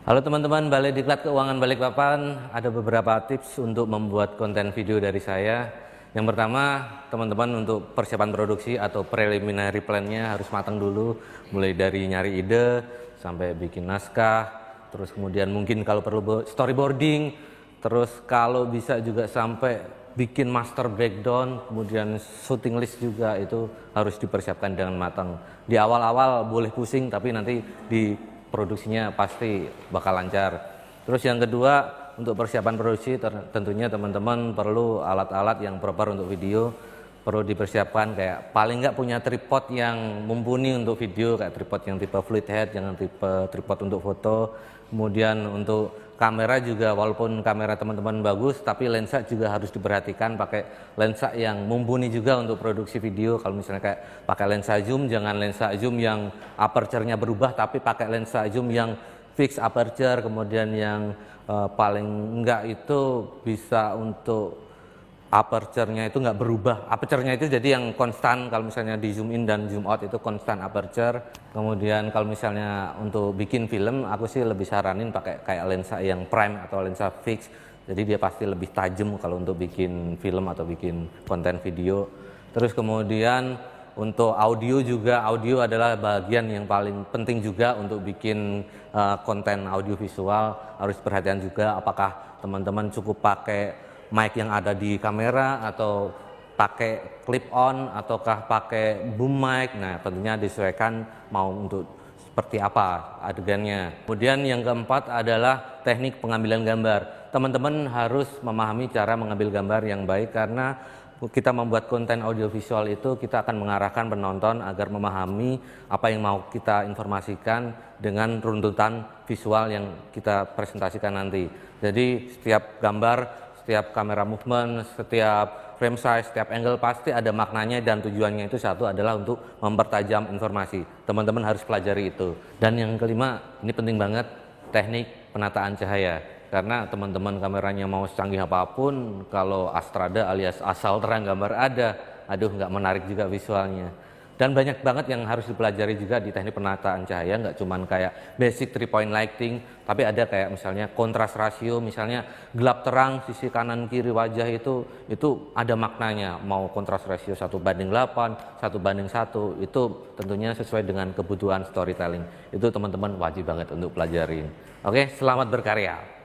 Halo teman-teman, Balai Diklat Keuangan Balikpapan, ada beberapa tips untuk membuat konten video dari saya. Yang pertama, teman-teman untuk persiapan produksi atau preliminary plan-nya harus matang dulu, mulai dari nyari ide sampai bikin naskah, terus kemudian mungkin kalau perlu storyboarding, terus kalau bisa juga sampai bikin master breakdown, kemudian shooting list juga itu harus dipersiapkan dengan matang. Di awal-awal boleh pusing, tapi nanti di produksinya pasti bakal lancar. Terus yang kedua, untuk persiapan produksi tentunya teman-teman perlu alat-alat yang proper untuk video, perlu dipersiapkan kayak paling nggak punya tripod yang mumpuni untuk video, kayak tripod yang tipe fluid head, jangan tipe tripod untuk foto. Kemudian untuk kamera juga, walaupun kamera teman-teman bagus, tapi lensa juga harus diperhatikan, pakai lensa yang mumpuni juga untuk produksi video. Kalau misalnya kayak pakai lensa zoom, jangan lensa zoom yang aperture-nya berubah, tapi pakai lensa zoom yang fix aperture. Kemudian yang paling enggak itu bisa untuk aperture-nya itu nggak berubah. Aperture-nya itu jadi yang konstan, kalau misalnya di zoom in dan zoom out itu konstan aperture. Kemudian kalau misalnya untuk bikin film, aku sih lebih saranin pakai kayak lensa yang prime atau lensa fix. Jadi dia pasti lebih tajam kalau untuk bikin film atau bikin konten video. Terus kemudian untuk audio juga, audio adalah bagian yang paling penting juga untuk bikin konten audio visual. Harus perhatian juga apakah teman-teman cukup pakai mic yang ada di kamera atau pakai clip on ataukah pakai boom mic. Nah, tentunya disesuaikan mau untuk seperti apa adegannya. Kemudian yang keempat adalah teknik pengambilan gambar. Teman-teman harus memahami cara mengambil gambar yang baik, karena kita membuat konten audiovisual itu kita akan mengarahkan penonton agar memahami apa yang mau kita informasikan dengan runtutan visual yang kita presentasikan nanti. Jadi setiap gambar, setiap kamera movement, setiap frame size, setiap angle pasti ada maknanya, dan tujuannya itu satu adalah untuk mempertajam informasi. Teman-teman harus pelajari itu. Dan yang kelima, ini penting banget, teknik penataan cahaya. Karena teman-teman kameranya mau secanggih apapun, kalau Astrada alias asal terang gambar ada, aduh nggak menarik juga visualnya. Dan banyak banget yang harus dipelajari juga di teknik penataan cahaya, nggak cuman kayak basic 3-point lighting, tapi ada kayak misalnya kontras rasio, misalnya gelap terang sisi kanan kiri wajah itu ada maknanya, mau kontras rasio 1:8, 1:1, itu tentunya sesuai dengan kebutuhan storytelling. Itu teman-teman wajib banget untuk pelajarin. Oke, selamat berkarya.